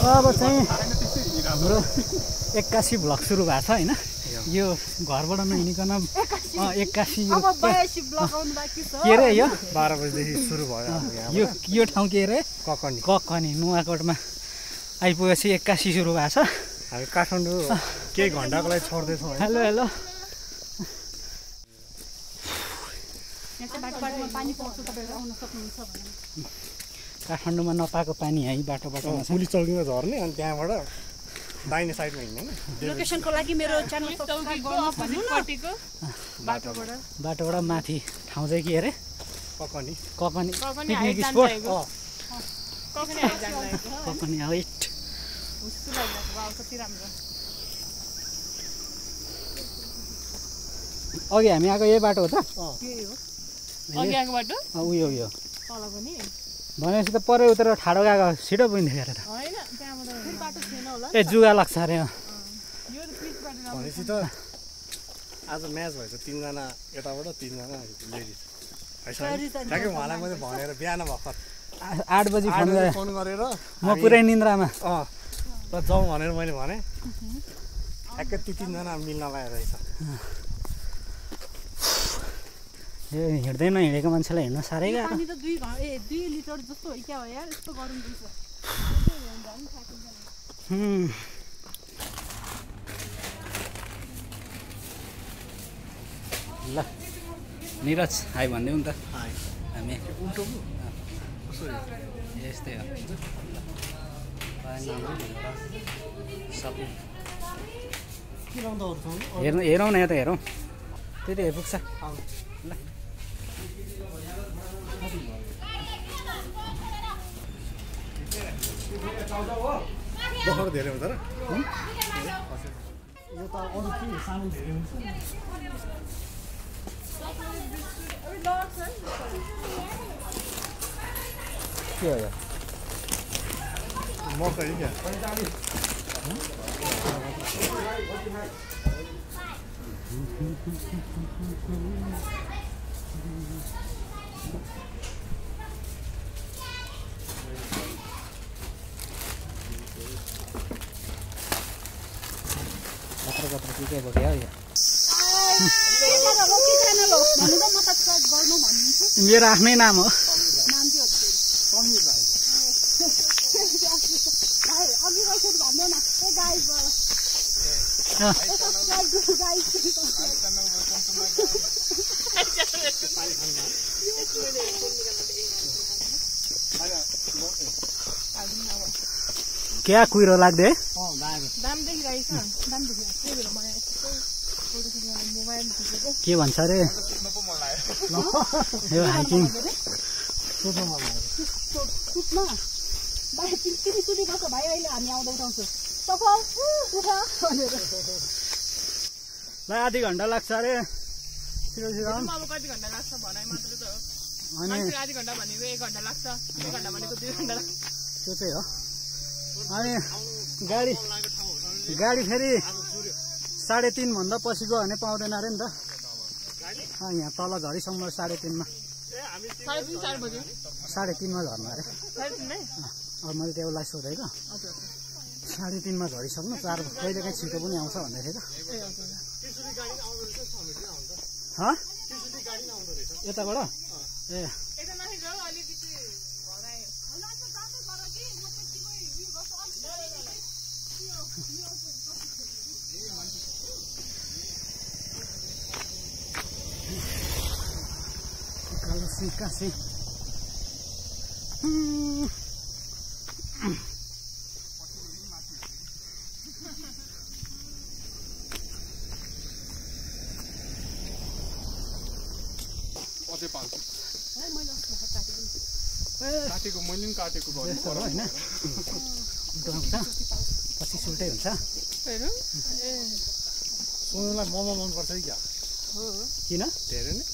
अब चाहिँ हाम्रो 81 भ्लग सुरु भएको छ हैन यो घरबाट नहिनिकन 81 अब 82 ब्लक आउनु बाँकी छ के रे यो 12 बजेदेखि सुरु भयो यो ठाउँ के रे ककनी नुवाकोटमा आइपुगेपछि 81 सुरु भएको छ हामी काठमाडौँ केही घण्टाको लागि छोड्दै छौँ हेलो हेलो काठमाडौँमा नपाएको पानी है बाटो बाटोमा पुलिस चौकीमा झर्ने अनि त्यहाँबाट दाहिने साइडमा हिँड्ने लोकेसनको लागि मेरो च्यानल सब्स्क्राइब गर्नु भन्नु न बाटोबाट माथि ठाउँ चाहिँ के अरे Kakani picnic spot Kakani height अघि हामी आएको यही बाटो हो त उयो भनेपछि त परे उता ठाडो गएको छिटो पुग्ने अरे त ए जुगा लाग्छ अरे भनेपछि त आज म्याच भएको 3 जना यताबाट 3 जना लेडिज ठ्याक्कै उहाँलाई मैले भनेर बिहान भर्खर 8 बजी फोन गरेर म पुरै निन्द्रामा र जाउँ भनेर मैले भने ठ्याक्कै ती 3 जना मिल्न लाएर रहेछ यो हिँड्दै नहिँडेको मान्छेलाई हिँड्न साह्रै गाह्रो पानी त 2 लिटर जस्तो हो क्या हो यार यस्तो गरम दिन्छ ल निरज हाई भनिदेऊ नि त हामी उल्टो यस्तै हो सबै हेरौँ न यता हेरौँ त्यही त हेर्पुग्छ ल बखर धेरै हुन्छ र यो त अरू के सामान धेरै हुन्छ के हो यो मकै क्या कत्र के बोक्यो यो मेरो आफ्नै नाम हो क्या कुहिरो लाग्दै के भन्छ अरे यो हाइकिङ ल आधी घन्टा लाग्छ अरे त्यो चाहिँ हो अनि गाडी फेरि 3:30 भन्दा पछि गयो भने पाउँदैन अरे नि त यहाँ तल झरीसम्म 3:30 मा 3:30 मा झर्नु अरे अब मैले त्यो उसलाई सोधेको 3:30 मा झरिसक्नु 4 कहिलेकाहीँ छिटो पनि आउँछ भन्दै थियो त यताबाट ए Casi. काटेको मैले पनि काटेको गर्नु पर्यो हैन उल्टो हुन्छ पछि सुल्टै हुन्छ सोनुलाई मोमो मन पर्छ क्या हो किन धेरै नै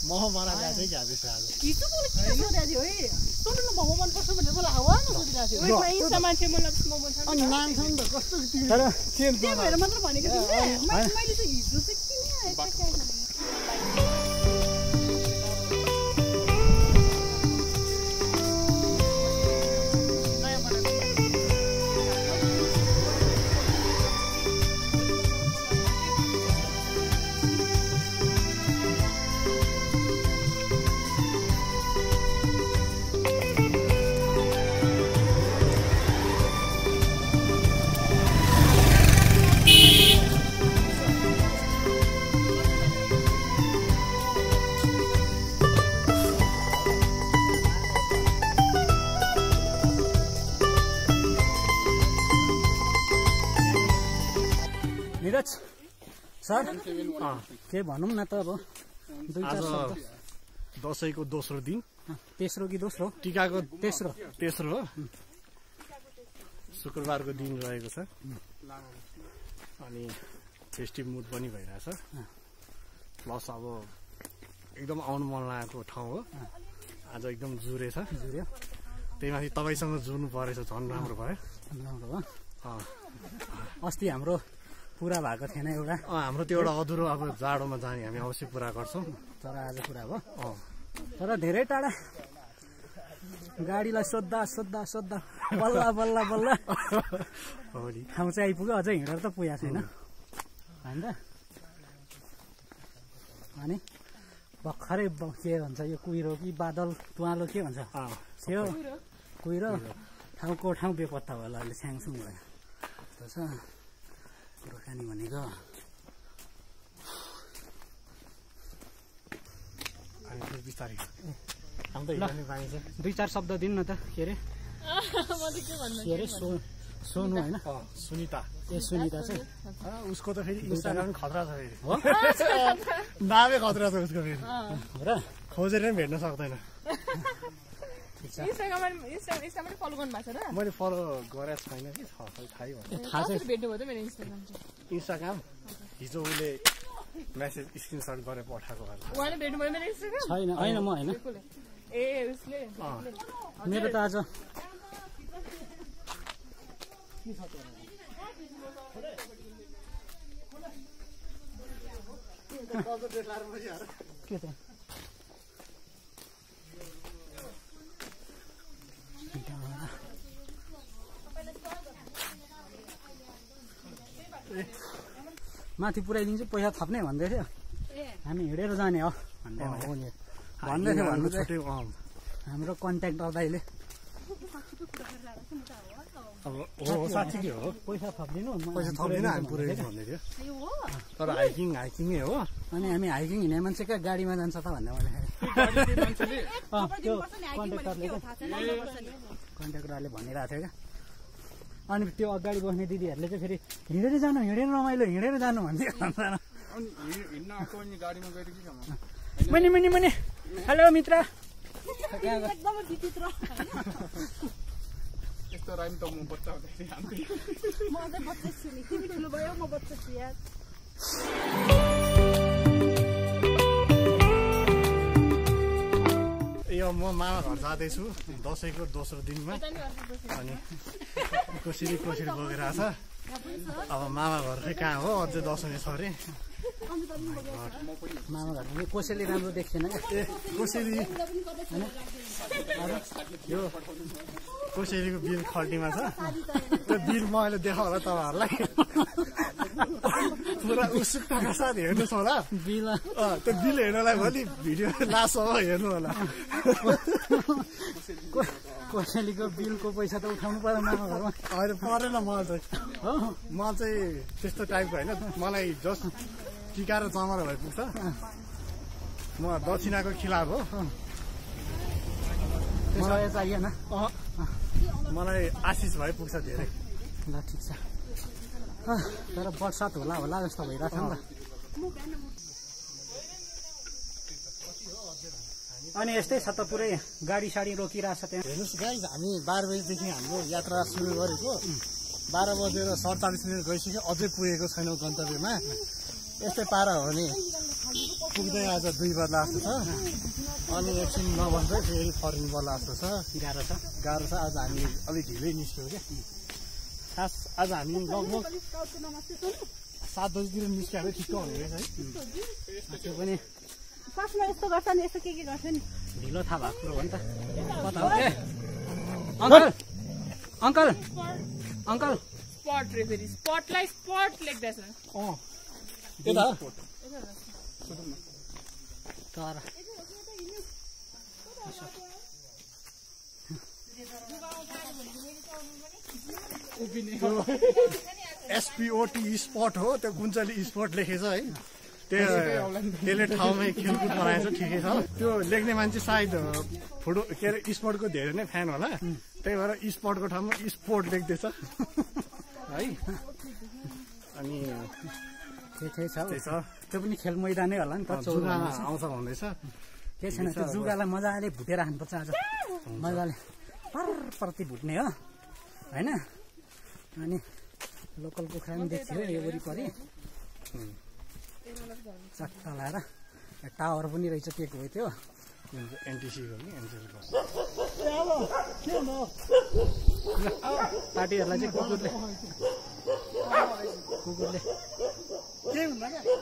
मोमो बनाएर ल्याएको थियो क्या बेसी आज किसो बोले किन सोधेको थियो है सोनुलाई मोमो मन पर्छ भनेर मलाई हावा न सोधिरहेको थियो ओइ माइसा मान्छे मलाई मोमो छ अनि नाम छ नि त कस्तो तर के भएर मात्र भनेको थिएँ मैले त हिजो चाहिँ किन आएछ धीरज सर के भनौँ न त अब दुई चार शब्द दसैँको दोस्रो दिन तेस्रो कि दोस्रो टिकाको तेस्रो हो शुक्रबारको दिन रहेको छ अनि फेस्टिभ मुड पनि भइरहेछ प्लस अब एकदम आउनु मन लागेको ठाउँ हो आज एकदम जुरेछ त्यही माथि तपाईँसँग जुर्नु परेछ झन् राम्रो भयो अस्ति हाम्रो पुरा भएको थिएन एउटा हाम्रो त्यो एउटा अधुरो अब जाडोमा जाने हामी अवश्य पुरा गर्छौँ तर आज पुरा भयो तर धेरै टाढा गाडीलाई सोद्धा बल्ल बल्ल बल्ल ठाउँ चाहिँ आइपुग्यो अझै हिँडेर त पुगेको छैन होइन त अनि भर्खरै के भन्छ यो कुहिरो कि बादल तुवालो के भन्छ त्यो कुहिरो ठाउँको ठाउँ बेपत्ता भयो होला अहिले स्याङसुङ भयो त्यस्तो छ गोर्खानी भनेको बिस्तारै दुई चार शब्द दिनु न त के अरे सोनु होइन सुनिता ए सुनिता चाहिँ उसको त फेरि इन्स्टाग्राम खतरा छ फेरि नामै खतरा छ उसको फेरि हो र खोजेर पनि भेट्न सक्दैन मैले फलो गरेको छैन कि थाहै इन्स्टाग्राम हिजो उसले मेसेज स्क्रिनसट गरेर पठाएको छैन होइन म होइन मेरो त आज के त माथि पुऱ्याइदिन्छु पैसा थप्ने भन्दै थियो हामी हिँडेर जाने हो भन्दै थियो भन्नु चाहिँ हाम्रो कन्ट्याक्ट दाइले साँच्ची के हो पैसा थपिदिनु पैसा थप्दिनँ हामी पुऱ्याइदिनु भन्दै थियो तर हाइकिङै हो अनि हामी हाइकिङ हिँड्ने मान्छे क्या गाडीमा जान्छ त भन्दा मैले त्यो कन्ट्याक्टरले भनिरहेको थियो क्या अनि त्यो अगाडि बस्ने दिदीहरूले चाहिँ फेरि हिँडेर जानु हिँडेर रमाइलो हिँडेर जानु भन्थ्यो मुनि हेलो मित्र यस्तो राइम त म बच्चा हुँदाखेरि म त बच्चा छु नि तिमी ठुलो भयो म बच्चा छु यार यो म मामा घर जाँदैछु दसैँको दोस्रो दिनमा अनि कोसेली बोकेर आछ अब मामा घर चाहिँ कहाँ हो अझै दसैँ छ अरे मामा घर पनि कोसेली राम्रो देख्दैन ए कोसेली यो कोसेलीको बिल खल्टीमा छ त्यो बिल म अहिले देखाउ होला तपाईँहरूलाई पुरा उत्सुकताका साथ हेर्नुहोस् होला बिल त्यो बिल हेर्नलाई भोलि भिडियो लास्ट अब हेर्नु होला कोसेलीको बिलको पैसा त उठाउनु पर्यो मामा घरमा अहिले परेन म चाहिँ त्यस्तो टाइपको होइन मलाई जस्ट टिका र चमरा भए पुग्छ म दक्षिणाको खिलाफ हो मलाई चाहिएन मलाई आशिष भए पुग्छ धेरै ल ठिक छ तर बर्सात होला जस्तो भइरहेको छ नि त अनि यस्तै छ त पुरै गाडी साडी रोकिरहेछ त्यहाँ हेर्नुहोस् गाइज हामी 12 बजीदेखि हाम्रो यात्रा सुरु गरेको 12 बजेर 47 मिनट गइसक्यो अझै पुगेको छैनौँ गन्तव्यमा यस्तै पारा हो भने पुग्दै आज 2 बज्ला जस्तो छ अनि एकछिन नभन्दै फेरि फर्किनु पर्ला जस्तो छ गाह्रो छ आज हामी अलिक ढिलै निस्क्यौँ क्या खास आज हामी लगभग 7 बजीतिर निस्क्यो ठिक्क हुने रहेछ है त्यो पनि फर्स्टमा यस्तो गर्छ नि यस्तो के गर्छ नि ढिलो थाहा भएको कुरो हो नि त कता हो ए अङ्कल स्पट रे फेरि स्पटलाई स्पट लेख्दैछ यता तर एसपिओटी स्पट हो त्यो कुञ्चली स्पट लेखेछ है त्यसले ठाउँमै खेलकुद बनाएछ ठिकै छ त्यो लेख्ने मान्छे सायद फोटो के अरे स्पोर्टको धेरै नै फ्यान होला त्यही भएर स्पोर्टको ठाउँमा स्पोर्ट लेख्दैछ है अनि के छ त्यो पनि खेल मैदानै होला नि त जुगा आउँछ भन्दैछ के छैन त्यो जुगालाई मजाले भुटेर हान्नुपर्छ आज मजाले परप्रति भुट्ने हो हैन अनि लोकल कुखुरा पनि देखियो यो वरिपरि चट्टा लाएर टावर पनि रहेछ के हो त्यो एनटिसीको नि एनटिसीको पार्टीहरूलाई चाहिँ कुकुरले के हुँदैन क्या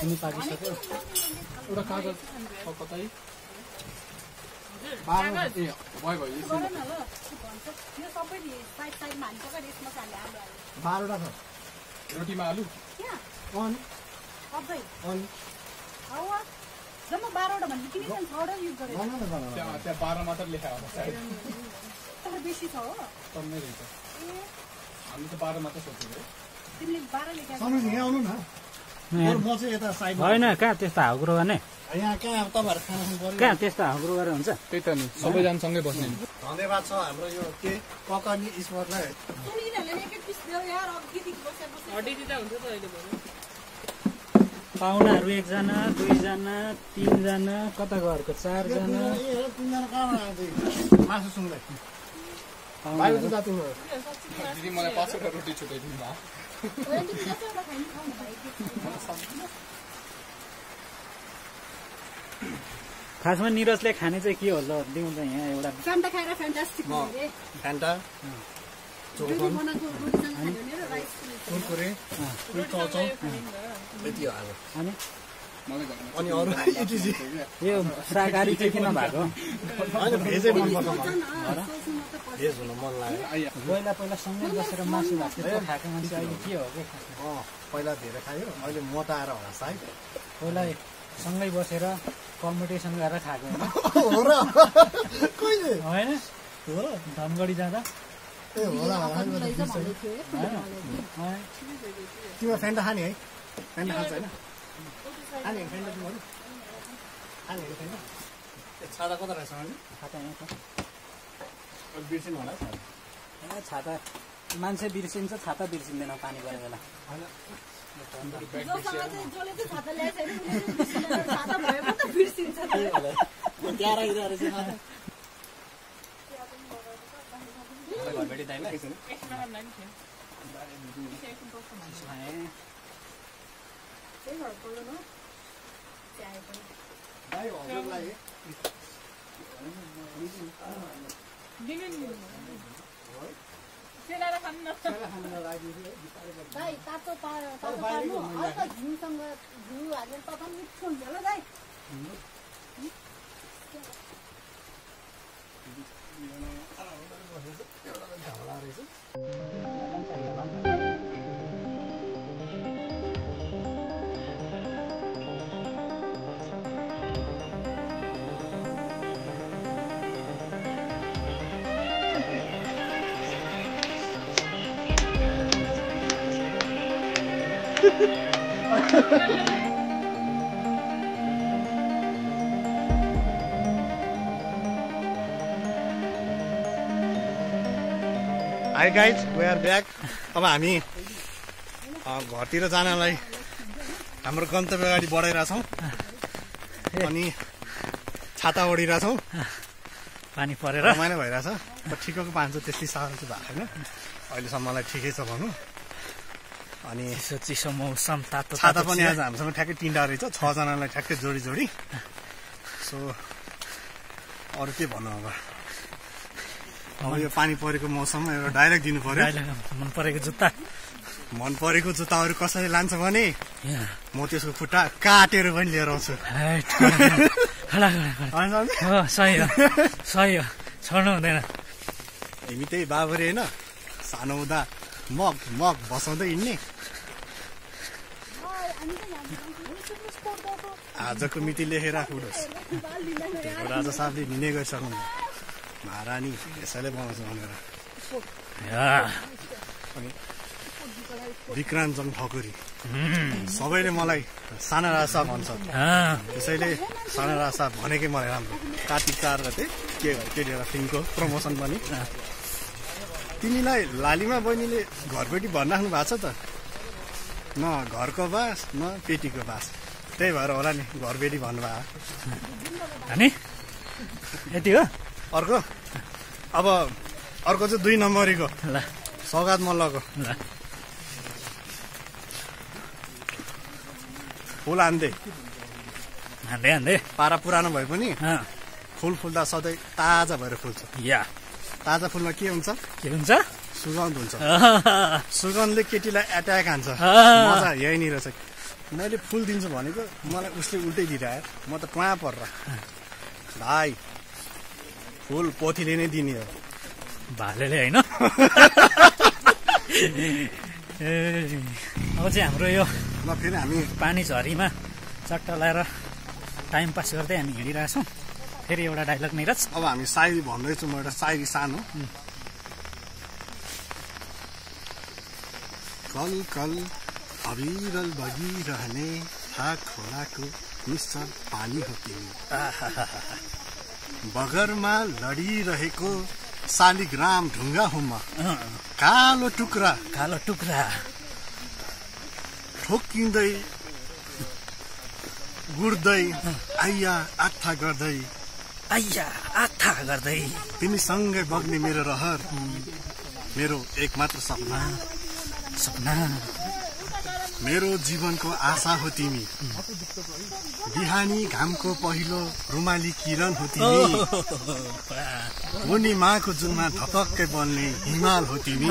पनि पाकिसक्यो एउटा कागज कतै रोटीमा आलु जम्मा 12वटा भन्ने किन 6वटा युज गरेको त्यहाँ 12 मात्र लेखा तर बेसी छ हो कमै रहेछ हामी त 12 मात्र सोचेको तिमीले 12 लेखा समीज यहाँ आउनु न म चाहिँ यता साइड होइन कहाँ त्यस्तो हाउग्रो गर्ने यहाँ कहाँ तपाईँहरू खाना खानु पर्यो कहाँ त्यस्तो हाउग्रो गरेर हुन्छ त्यही त नि सबैजना सँगै बस्ने धन्यवाद छ हाम्रो यो के ककर्नी स्पोर्टलाई सुनिरहले एक एक पिस देऊ यार अब के दिक्क बस्या हड्डी दिँदा हुन्छ त अहिले भयो पाहुनाहरू 1 जना 2 जना 3 जना कता घरको 4 जना 3 जना कहाँ मासु सुँदै पाहुनाहरू दिदी मलाई 5वटा रोटी छुटाइदिनु भयो खासमा निरजले खाने चाहिँ के हो ल दिउँ त यहाँ एउटा फ्यान्टा खाएर फ्यान्टास्टिक हो रे फ्यान्टा रोटी बनाएको रोटीसँग खायो नि र राइस कुरकुरे चौचौ यति हो आज अनि अरू इटिजी यो शाकाहारी चाहिँ किन भएको होइन भेजै मनपर्छ भेज हुन मन लाग्यो पहिला सँगै बसेर मासु भात खाएको मान्छे अहिले के हो के पहिला धेरै खायो अहिले मोटाएर होला सायद पहिला सँगै बसेर कम्पिटिसन गरेर खाएको हो र कहिले होइन हो र धनगढी जाँदा ए होला तिम्रो फ्यान्टा खाने है फ्यान्टा खान्छ होइन खाने फ्यान्टा तिमीहरू खाने फ्यान्टा छाता कता रहेछ भने खाता यहाँ छ बिर्सिनु होला छाता मान्छे बिर्सिन्छ छाता बिर्सिँदैन पानी परेको बेला जसले चाहिँ छाता ल्याएको छैन उनीहरूले छाता भयो भने त बिर्सिन्छ त्यहाँ राखिरहेको रहेछ घरबेटी दाइलाई दाइ तातो पार्नु हल्का घिउसँग घिउ हालेर तता मिठो हुन्छ ल दाइ hi guys we are back अब हामी घरतिर जानलाई हाम्रो गन्तव्य अगाडि बढाइरहेछौँ अनि छाता ओढिरहेछौँ पानी परेर रमाइलो भइरहेछ ठिकको पानी चाहिँ त्यति साह्रो चाहिँ भएको छैन अहिलेसम्मलाई ठिकै छ भनौँ अनि चिसो मौसम तातो छाता पनि आज हामीसँग ठ्याक्कै 3टा रहेछ 6 जनालाई ठ्याक्कै जोडी जोडी सो अरू के भन्नु अब यो पानी परेको मौसममा एउटा डाइरेक्ट दिनु पर्यो मन परेको जुत्ता मन परेको जुत्ताहरू कसैले लान्छ भने म त्यसको खुट्टा काटेर पनि लिएर आउँछु सही हो छोड्नु हुँदैन हामी त्यही बाबरी होइन सानो हुँदा मग मग बसाउँदै हिँड्ने आजको मिति लेखेर राख्नुहोस् राजा साहबले लिने गइसक्नु महारानी यसैले बनाउँछ भनेर विक्रान्त ठकुरी सबैले मलाई साना राजा भन्छ त्यसैले साना राजा भनेकै मलाई राम्रो कार्तिक 4 गते के एउटा फिल्मको प्रमोसन पनि तिमीलाई लालीमा बहिनीले घरबेटी भनिराख्नु भएको छ त न घरको बास न पेटीको बास त्यही भएर होला नि घरबेटी भन्नुभयो अनि यति हो अर्को अब अर्को चाहिँ 2 नम्बरीको ल सौगात मल्लको ल फुल हान्दै पारा पुरानो भए पनि फुल फुल्दा सधैँ ताजा भएर फुल्छ या ताजा फुलमा के हुन्छ सुगन्ध हुन्छ सुगन्धले केटीलाई एट्याक हान्छ मजा यहीँनिर छ मैले फुल दिन्छु भनेको मलाई उसले उल्टै दिइरह्यो म त कहाँ पर्छ भाइ फुल पोथीले नै दिने हो भालेले होइन अब चाहिँ हाम्रो यो फेरि हामी पानी झरीमा चट्ट लाएर टाइम पास गर्दै हामी हिँडिरहेछौँ फेरि एउटा डायलग निरज अब हामी सायरी भन्दैछौँ म एउटा सायरी सानो कल कल अविरल बगिरहने हात खोलाको निश्चल पानी हो तिमी बगरमा लडिरहेको शालिग्राम ढुङ्गा हो म कालो टुक्रा ठोकिँदै गुड्दै आइया आथा गर्दै तिमीसँगै बग्ने मेरो रहर मेरो एकमात्र सपना मेरो जीवनको आशा हो तिमी बिहानी घामको पहिलो रुमाली किरण हो तिमी पूर्णिमाको जुनमा धपक्कै बल्ने हिमाल हो तिमी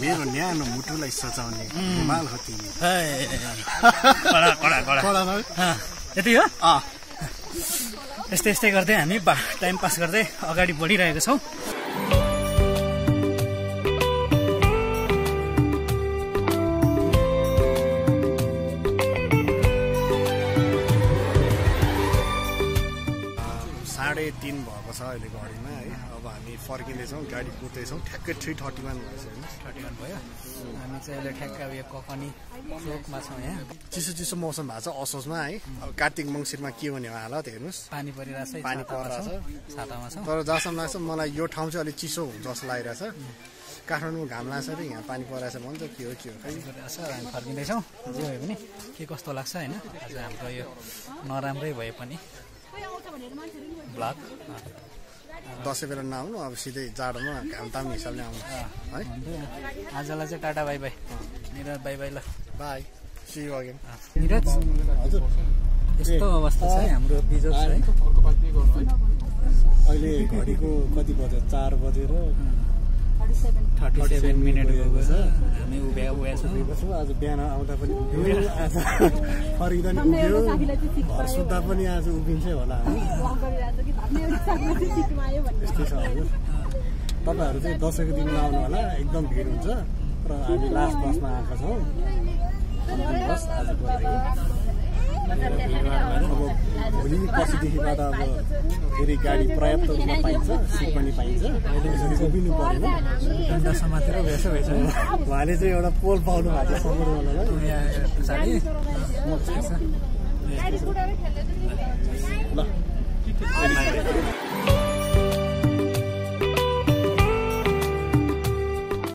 मेरो न्यानो मुटुलाई सजाउने हिमाल हो तिमी यति हो यस्तै गर्दै हामी टाइम पास गर्दै अगाडि बढिरहेको छौँ साढे 3 भएको छ अहिले घडीमा है अब हामी फर्किँदैछौँ गाडी कुद्दैछौँ ठ्याक्कै 3:31 भएछ होइन 31 भयो हामी चाहिँ अहिले ठ्याक्कै अब यो ककनी चोकमा छौँ यहाँ चिसो मौसम भएको छ असोजमा है अब कार्तिक मङ्सिरमा के हुने हालत हेर्नुहोस् पानी परिरहेछ पानी परिरहेछ छातामा छ तर जहाँसम्म लाग्छ मलाई यो ठाउँ चाहिँ अलिक चिसो जस्तो लागिरहेछ काठमाडौँमा घाम लाग्छ र यहाँ पानी परिरहेछ भन्छ के हो खै हामी फर्किँदैछौँ जे भए पनि के कस्तो लाग्छ होइन आज हाम्रो यो नराम्रै भए पनि ब्लग दसैँ बेला नआउनु अब सिधै जाडोमा घाम ताम हिसाबले आउनु है आजलाई चाहिँ tata bye bye Niraj bye bye ल bye see you again Niraj हजुर यस्तो अवस्था छ हाम्रो बिजोग छ है अहिले घडीको कति बज्यो 4 बजेर 37 मिनट गएको छ हामी उभ्या छौँ आज बिहान आउँदा पनि आज फर्किँदा पनि उभियो घर सुत्दा पनि आज उभिन्छै होला यस्तै छ हजुर तपाईँहरू चाहिँ दसैँको दिन आउनु होला एकदम भिड हुन्छ र हामी लास्ट बसमा आएका छौँ बस आजको लागि अब भोलि पर्सिदेखिबाट अब फेरि गाडी पर्याप्त रूपमा पाइन्छ सिट पनि पाइन्छ अहिले उभिनु परेन डन्डा समातेर भेष उहाँले चाहिँ एउटा पोल पाउनु भएको छ समुद्रवालालाई ल